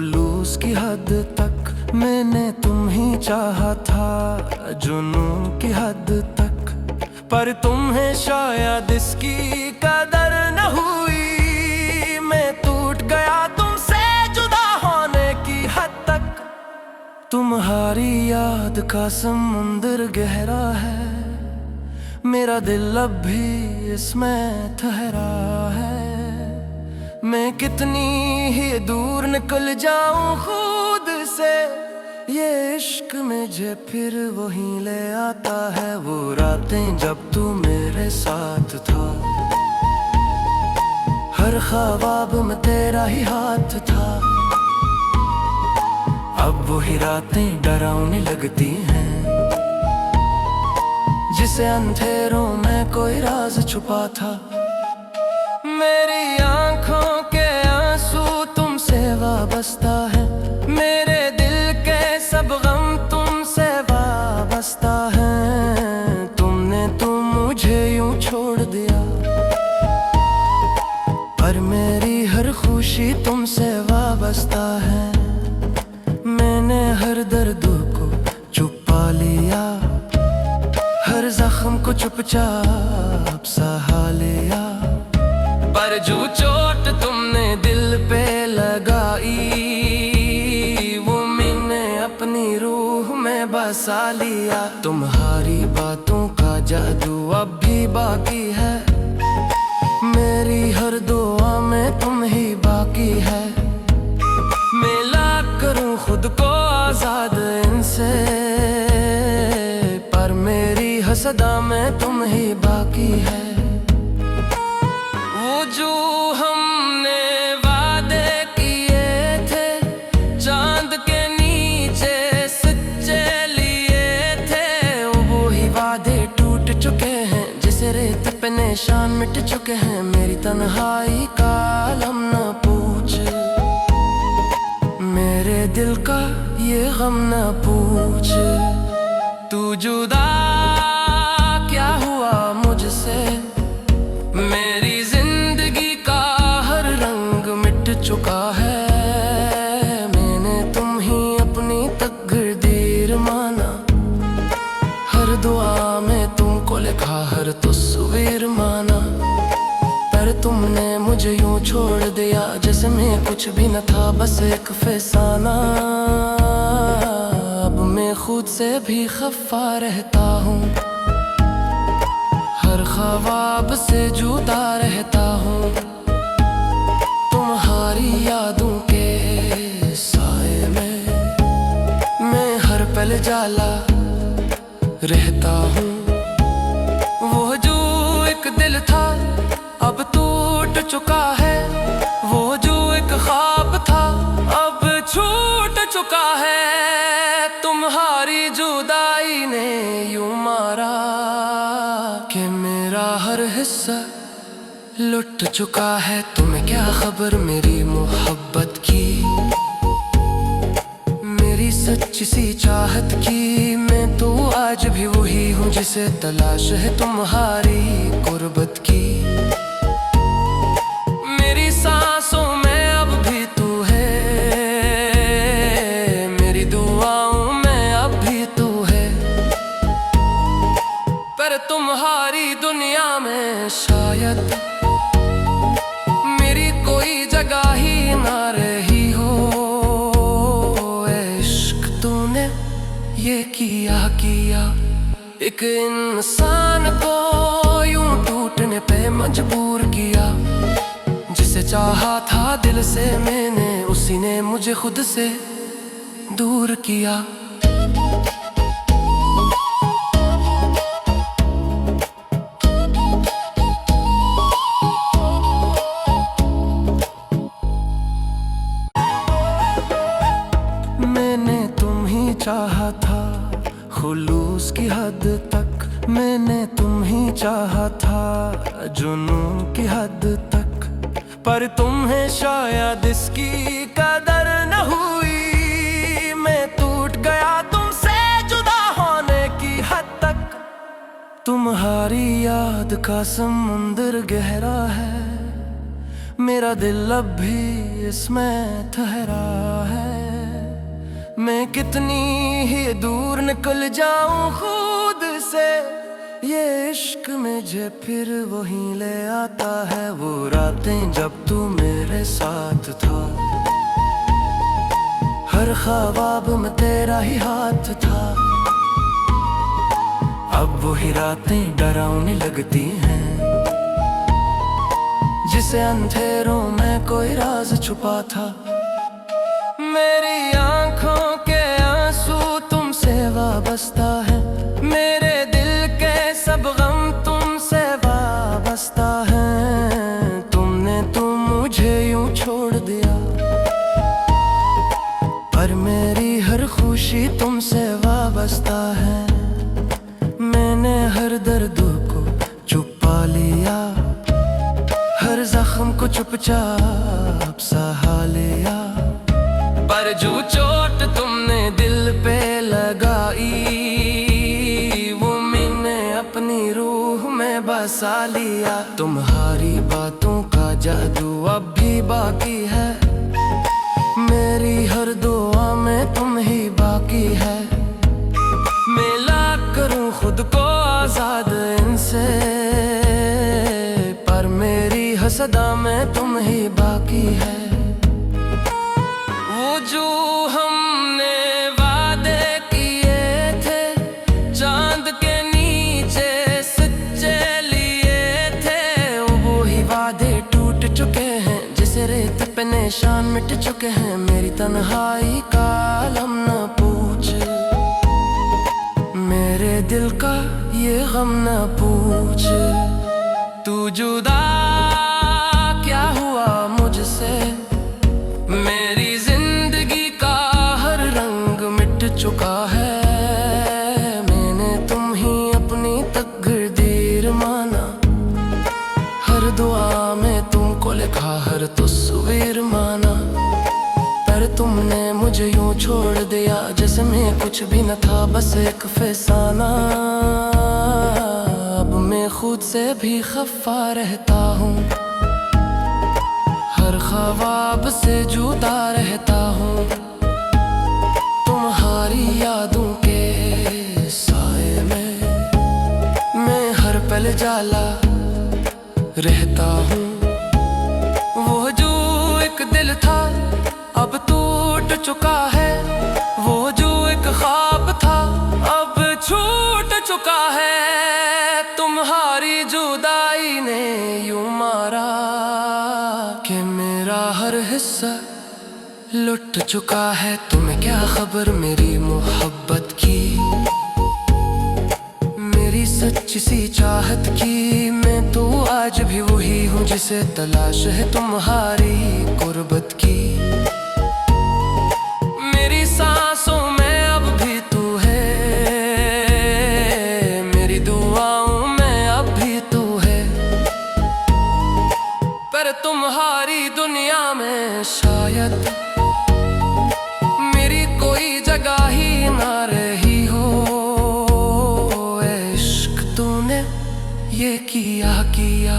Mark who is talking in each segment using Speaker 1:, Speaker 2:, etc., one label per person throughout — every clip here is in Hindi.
Speaker 1: खुलूस की हद तक मैंने तुम ही चाहा था, जुनून की हद तक, पर तुम्हें शायद इसकी कदर न हुई। मैं टूट गया तुमसे जुदा होने की हद तक। तुम्हारी याद का समुंदर गहरा है, मेरा दिल अब भी इसमें ठहरा है। मैं कितनी ही दूर निकल जाऊं खुद से, ये इश्क मुझे फिर वहीं ले आता है। वो रातें जब तू मेरे साथ था, हर ख्वाब में तेरा ही हाथ था। अब वही रातें डरावनी लगती हैं, जिसे अंधेरों में कोई राज छुपा था। मेरी आंखों के आंसू तुमसे वाबस्ता है, मेरे दिल के सब गम तुमसे वाबस्ता है। तुमने मुझे यूं छोड़ दिया, पर मेरी हर खुशी तुमसे वाबस्ता है। मैंने हर दर्द को छुपा लिया, हर जख्म को चुपचाप सहा लिया। पर जो चोट तुमने दिल पे लगाई, वो मैंने अपनी रूह में बसा लिया। तुम्हारी बातों का जादू अब भी बाकी है, मेरी हर दुआ में तुम ही बाकी है। मैं लाख करूं खुद को आजाद इनसे, पर मेरी हसदा में तुम ही बाकी है। वो जो हमने वादे किए थे, चांद के नीचे सच्चे लिए थे, वो ही वादे टूट चुके हैं, जिसे रेत पे निशान मिट चुके हैं। मेरी तन्हाई का आलम न पूछ, मेरे दिल का ये गम न पूछ। तू जुदा क्या हुआ मुझसे, मेरी जिंदगी का हर रंग मिट चुका है। मैंने तुम ही अपनी तकदीर माना, हर दुआ में तुमको लिखा, हर तस्वीर माना। पर तुमने मुझे यूं छोड़ दिया, जैसे मैं कुछ भी न था, बस एक फसाना। अब मैं खुद से भी खफा रहता हूँ, हर ख्वाब से जुदा रहता हूँ। तुम्हारी यादों के साए में मैं हर पल जाला रहता हूँ। वो जो एक दिल था अब टूट चुका है, वो जो एक ख्वाब था अब छूट चुका है। तुम्हारी जुदाई ने यूं मारा कि मेरा हर हिस्सा लुट चुका है। तुम्हें क्या खबर मेरी मोहब्बत की, मेरी सच्ची सी चाहत की। मैं तो आज भी वही हूँ जिसे तलाश है तुम्हारी कुर्बत की। मेरी सांसों में अब भी तू है, मेरी दुआओं में अब भी तू है, पर तुम्हारी दुनिया में शायद मेरी कोई जगह ही ना रही हो। इश्क तूने ये किया एक इंसान को यूं टूटने पे मजबूर किया। जिसे चाहा था दिल से मैंने, उसी ने मुझे खुद से दूर किया। मैंने तुम ही चाहा था, खुलूस की हद तक मैंने तुम ही चाहा था, जुनून की हद तक, पर तुम्हें शायद इसकी कदर न हुई। मैं टूट गया तुमसे जुदा होने की हद तक। तुम्हारी याद का समुंदर गहरा है, मेरा दिल अब भी इसमें ठहरा है। मैं कितनी ही दूर निकल जाऊं खुद से, ये इश्क मुझे फिर वहीं ले आता है। वो रातें जब तू मेरे साथ था, हर ख्वाब में तेरा ही हाथ था। अब वही रातें डरावनी लगती हैं, जिसे अंधेरों में कोई राज छुपा था। मेरी आंखों के आंसू तुमसे वाबस्ता है, मेरे दिल के सब गम तुमसे वाबस्ता है। तुमने मुझे यूं छोड़ दिया, पर मेरी हर खुशी तुमसे वाबस्ता है। मैंने हर दर्द को छुपा लिया, हर जख्म को चुपचाप सहा लिया। पर जो चोट तुमने दिल पे लगाई, वो मैंने अपनी रूह में बसा लिया। तुम्हारी बातों का जादू अब भी बाकी है, मेरी हर दुआ में तुम ही बाकी है। मैं लाख करूं खुद को आजाद इनसे, पर मेरी हसदा में तुम ही बाकी है। वो जो हमने वादे किए थे, चांद के नीचे सच्चे लिए थे, वो ही वादे टूट चुके हैं, जिसे रेत पे निशान मिट चुके हैं। मेरी तन्हाई का आलम न पूछ, मेरे दिल का ये गम न पूछ। तू जुदा क्या हुआ मुझसे, मेरी जिंदगी का हर रंग मिट चुका है। मैंने तुम ही अपनी तकदीर माना, हर दुआ में तुमको लिखा, हर तस्वीर माना। पर तुमने मुझे यूं छोड़ दिया, जैसे मैं कुछ भी न था, बस एक फसाना। अब मैं खुद से भी खफा रहता हूँ, हर ख्वाब से जुदा रहता हूँ। तुम्हारी यादों के साए में मैं हर पल जाला रहता हूँ। वो जो एक दिल था अब टूट चुका है, वो जो एक ख्वाब था अब छूट चुका है। तुम्हारी जुदाई ने यूं मारा कि मेरा हर हिस्सा लुट चुका है। तुम्हें क्या खबर मेरी मोहब्बत की, मेरी सच्ची सी चाहत की। मैं तो आज भी वही हूँ जिसे तलाश है तुम्हारी कुर्बत की। मेरी सांसों में अब भी तू है, मेरी दुआओं में अब भी तू है। पर तुम्हारी दुनिया में शायद मेरी कोई जगह ही ना रही हो। इश्क तूने ये किया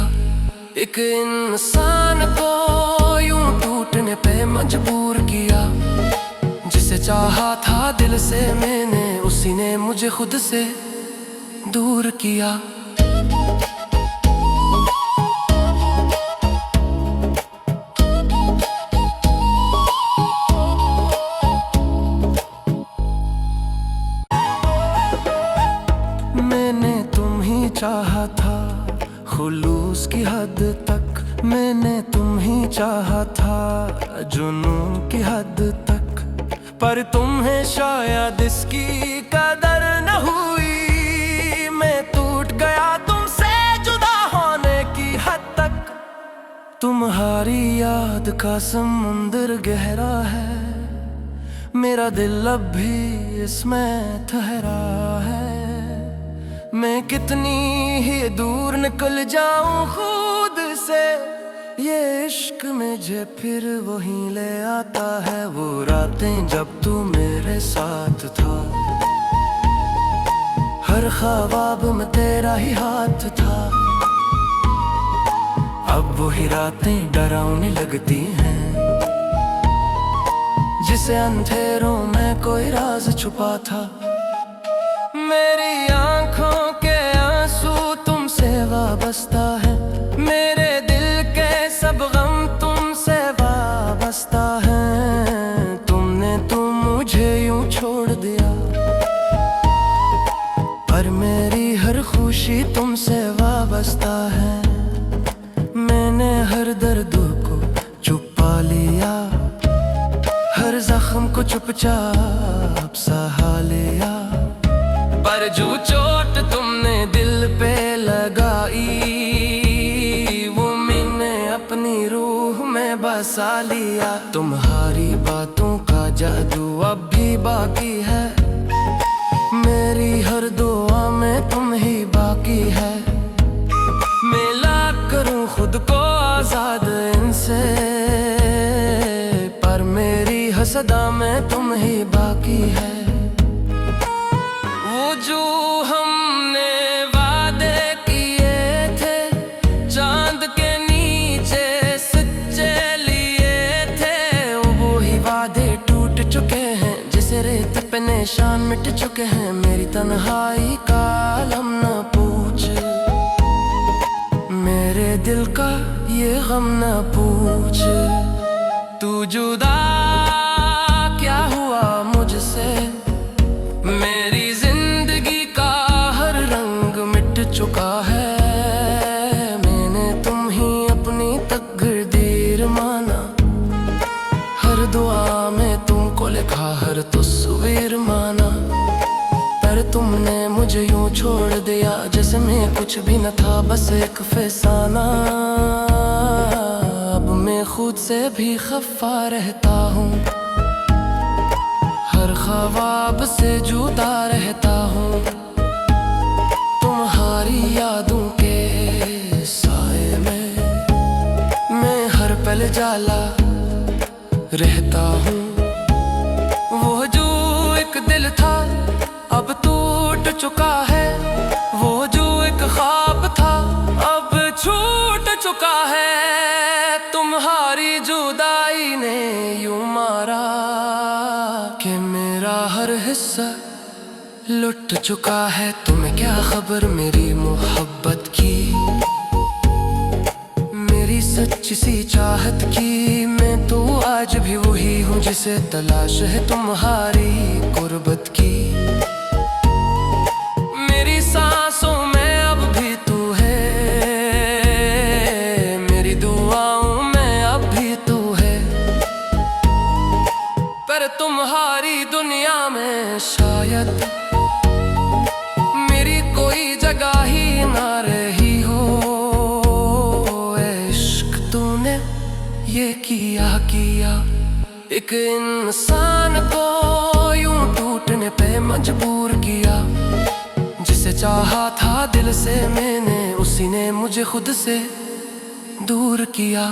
Speaker 1: एक इंसान को यूं टूटने पे मजबूर किया। जिसे चाहा था दिल से मैंने, उसी ने मुझे खुद से दूर किया। मैंने तुम ही चाहा था, खुलूस की हद तक मैंने तुम ही चाहा था, जुनून की हद तक। पर तुम्हें शायद इसकी कदर न हुई। मैं टूट गया तुमसे जुदा होने की हद तक। तुम्हारी याद का समुंदर गहरा है, मेरा दिल अब भी इसमें ठहरा है। मैं कितनी ही दूर निकल जाऊं खुद से, ये इश्क मुझे फिर वहीं ले आता है। वो रातें जब तू मेरे साथ था, हर ख्वाब में तेरा ही हाथ था। अब वही रातें डरावनी लगती हैं, जिसे अंधेरों में कोई राज छुपा था। मेरी आंखों के आंसू तुमसे वाबस्ता है, मेरे दिल के सब गम तुमसे वाबस्ता है। तुमने मुझे यूं छोड़ दिया, पर मेरी हर खुशी तुमसे वाबस्ता है। मैंने हर दर्द को छुपा लिया, हर जख्म को चुपचाप सहा लिया। पर जो चोट तुमने दिल पे लगाई, वो मैंने अपनी रूह में बसा लिया। तुम्हारी बातों का जादू अब भी बाकी है, मेरी हर दुआ में तुम ही बाकी है। मैं लाख करूं खुद को आजाद इनसे, पर मेरी हसदा में तुम ही बाकी है। वो जो हमने वादे किए थे, चांद के नीचे सच्चे लिए थे, वो ही वादे टूट चुके हैं, जैसे रेत पे निशान मिट चुके हैं। मेरी तन्हाई का आलम न पूछ, मेरे दिल का ये गम न पूछ। तू जुदा क्या हुआ मुझसे, मेरी जिंदगी का हर रंग मिट चुका है। मैंने तुम ही अपनी तकदीर माना, हर दुआ में तुमको लिखा, हर तस्वीर माना। पर तुमने मुझे यूं छोड़ दिया, जैसे मैं कुछ भी न था, बस एक फसाना। अब मैं खुद से भी खफा रहता हूँ, हर ख्वाब से जुदा रहता हूँ। तुम्हारी यादों के साए में मैं हर पल जाला रहता हूँ। वो जो एक दिल था अब टूट चुका है, वो जो एक ख्वाब था अब छूट चुका है। तुम्हारी जुदाई ने यूं मारा कि मेरा हर हिस्सा लुट चुका है। तुम्हें क्या खबर मेरी मोहब्बत की, मेरी सच्ची सी चाहत की। मैं तो आज भी वही हूँ जिसे तलाश है तुम्हारी कुर्बत की। मेरी सांसों में अब भी तू है, मेरी दुआओं में अब भी तू है। पर तुम्हारी दुनिया में शायद मेरी कोई जगह ही ना रही हो। इश्क तूने ये किया एक इंसान को यूं टूटने पे मजबूर किया। जिसे चाहा था दिल से मैंने, उसी ने मुझे खुद से दूर किया।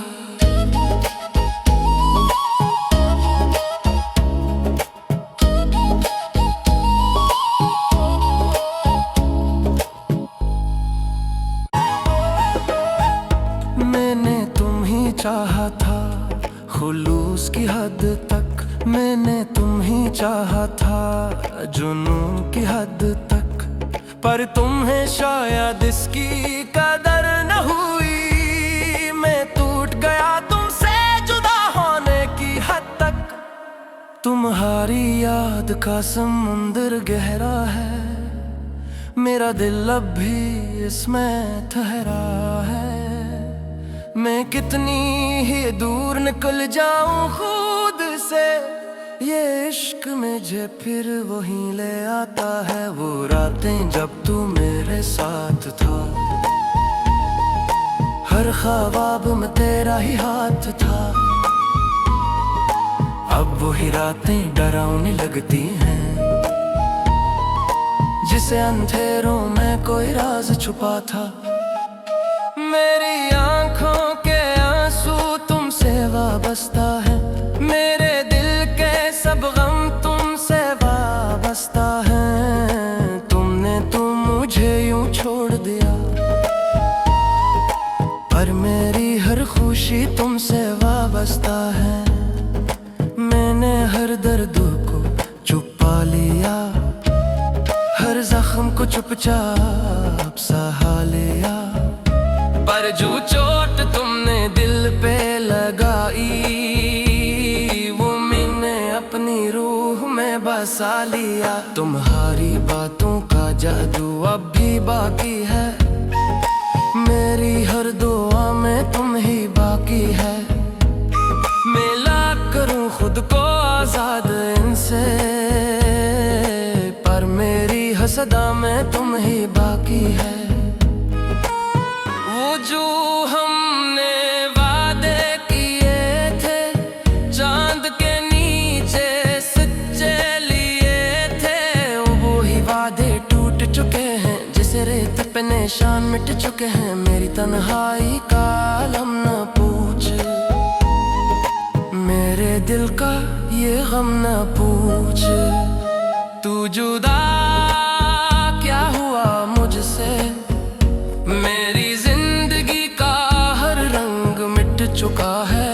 Speaker 1: मैंने तुम ही चाहा था, खुलूस की हद तक मैंने तुम ही चाहा था, जुनून की हद तक। पर तुम्हें शायद इसकी कदर न हुई, मैं टूट गया तुमसे जुदा होने की हद तक। तुम्हारी याद का समुंदर गहरा है, मेरा दिल अब भी इसमें ठहरा है। मैं कितनी ही दूर निकल जाऊं खुद से, ये इश्क मुझे फिर वहीं ले आता है। वो रातें जब तू मेरे साथ था, हर ख्वाब में तेरा ही हाथ था। अब वही रातें डरावनी लगती हैं, जिसे अंधेरों में कोई राज छुपा था। मेरी आंखों के आंसू तुमसे वाबस्ता है, मेरे दिल के सब गम तुमसे वाबस्ता है। तुमने मुझे यूं छोड़ दिया, पर मेरी खुशी तुमसे वाबस्ता है। मैंने हर दर्द को छुपा लिया, हर जख्म को चुपचाप सहा लिया। पर जो चोट तुमने दिल पे लगाई, वो मैंने अपनी रूह में बसा लिया। तुम्हारी बातों का जादू अब भी बाकी है, मेरी हर दुआ में तुम ही बाकी है। मैं लाख करूं खुद को आजाद इनसे, पर मेरी हसदा में तुम ही बाकी है। वो जो हमने वादे किए थे, चांद के नीचे सच्चे लिए थे, वो ही वादे टूट चुके हैं, जिसे रेत पे निशान मिट चुके हैं। मेरी तन्हाई का आलम न पूछ, मेरे दिल का ये गम न पूछ। तू जुदा क्या हुआ मुझसे, मेरी जिंदगी का हर रंग मिट चुका है।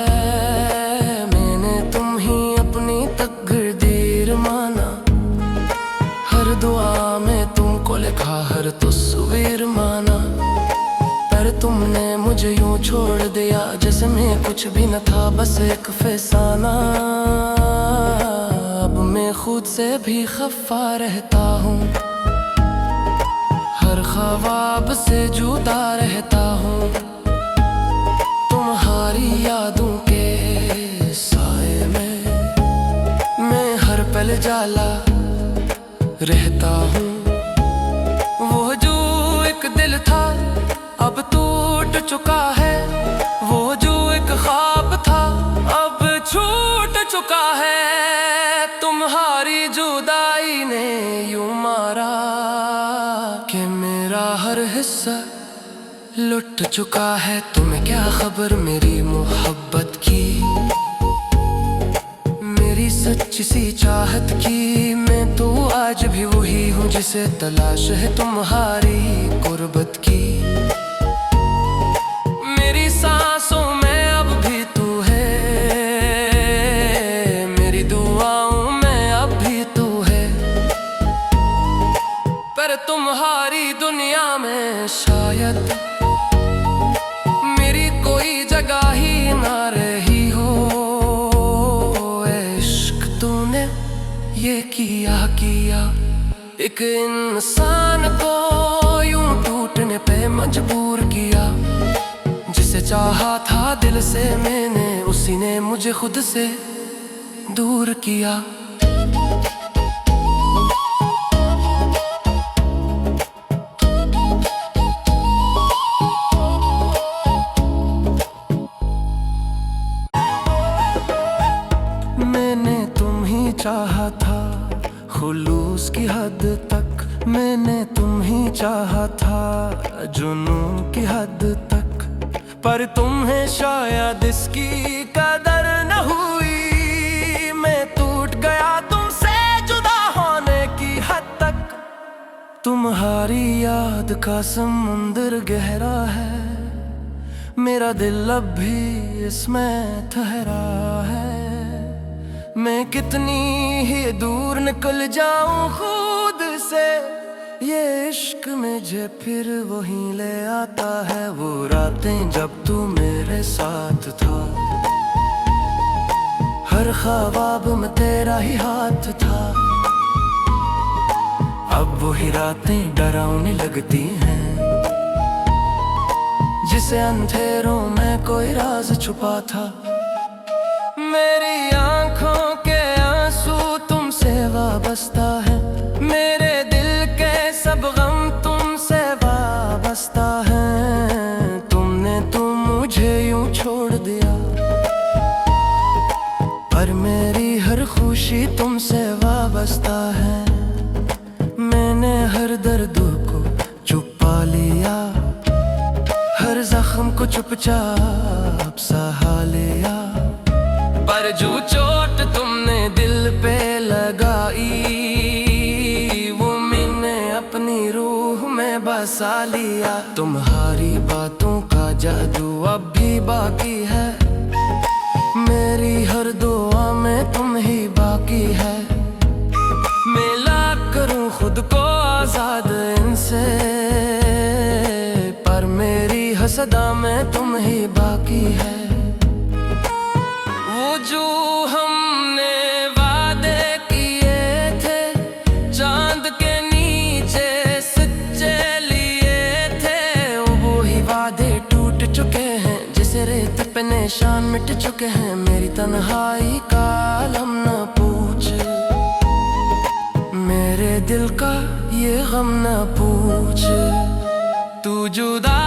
Speaker 1: मैंने तुम ही अपनी तकदीर माना, हर दुआ में तुमको लिखा, हर तस्वीर माना। पर तुमने मुझे यूं छोड़ दिया जैसे मैं कुछ भी न था, बस एक फसाना। अब मैं खुद से भी खफा रहता हूँ, हर ख्वाब से जुदा रहता हूँ। तुम्हारी यादों के साए में मैं हर पल जाला रहता हूँ। वो जो एक दिल था अब टूट चुका है, वो जो एक ख्वाब था अब छूट चुका है। तुम्हारी जुदाई ने यूं मारा कि मेरा हर हिस्सा लुट चुका है। तुम्हें क्या खबर मेरी मोहब्बत की, मेरी सच्ची सी चाहत की। मैं तो आज भी वही हूँ जिसे तलाश है तुम्हारी कुर्बत की। मेरी सांसों में अब भी तू है, मेरी दुआओं में अब भी तू है। पर तुम्हारी दुनिया में शायद मेरी कोई जगह ही ना रही हो। इश्क तूने ये किया एक इंसान को यूं टूटने पे मजबूर किया। जिसे चाहा था दिल से मैंने, उसी ने मुझे खुद से दूर किया। मैंने तुम ही चाहा था खुलूस की हद तक, मैंने तुम ही चाहा था जुनून की हद तक। पर तुम्हें शायद इसकी कदर न हुई, मैं टूट गया तुमसे जुदा होने की हद तक। तुम्हारी याद का समुंदर गहरा है, मेरा दिल अब भी इसमें ठहरा है। मैं कितनी ही दूर निकल जाऊं खुद से, ये इश्क मुझे फिर वहीं ले आता है। वो रातें जब तू मेरे साथ था, हर ख्वाब में तेरा ही हाथ था। अब वही रातें डरावनी लगती हैं, जिसे अंधेरों में कोई राज छुपा था। मेरी आंखों के आंसू तुमसे वाबस्ता है, मेरे दिल के सब गम तुमसे वाबस्ता है। तुमने मुझे यूं छोड़ दिया, पर मेरी हर खुशी तुमसे वाबस्ता है। मैंने हर दर्द को छुपा लिया, हर जख्म को चुपचाप सहा लिया। पर जो चोट तुमने दिल पे लगाई, वो मैंने अपनी रूह में बसा लिया। तुम्हारी बातों का जादू अब भी बाकी है, मेरी हर दुआ में तुम ही बाकी है। मिला करूं खुद को आजाद इनसे, पर मेरी हसदा में तुम ही बाकी है। वो जो हमने वादे किए थे, चांद के नीचे सच्चे लिए थे, वो ही वादे टूट चुके हैं, जिसे रेत पे निशान मिट चुके हैं। मेरी तन्हाई का आलम न पूछ, मेरे दिल का ये गम न पूछ। तू जुदा